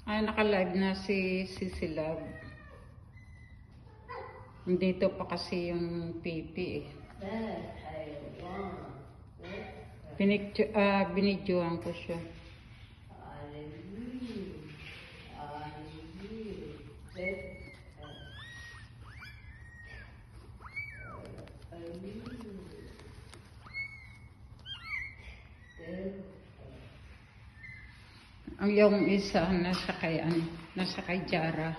Ay, naka-live na si Silab. Dito pa kasi yung pipi eh. Binidyohan ko siya. Ang yung isa nasa kay Jara.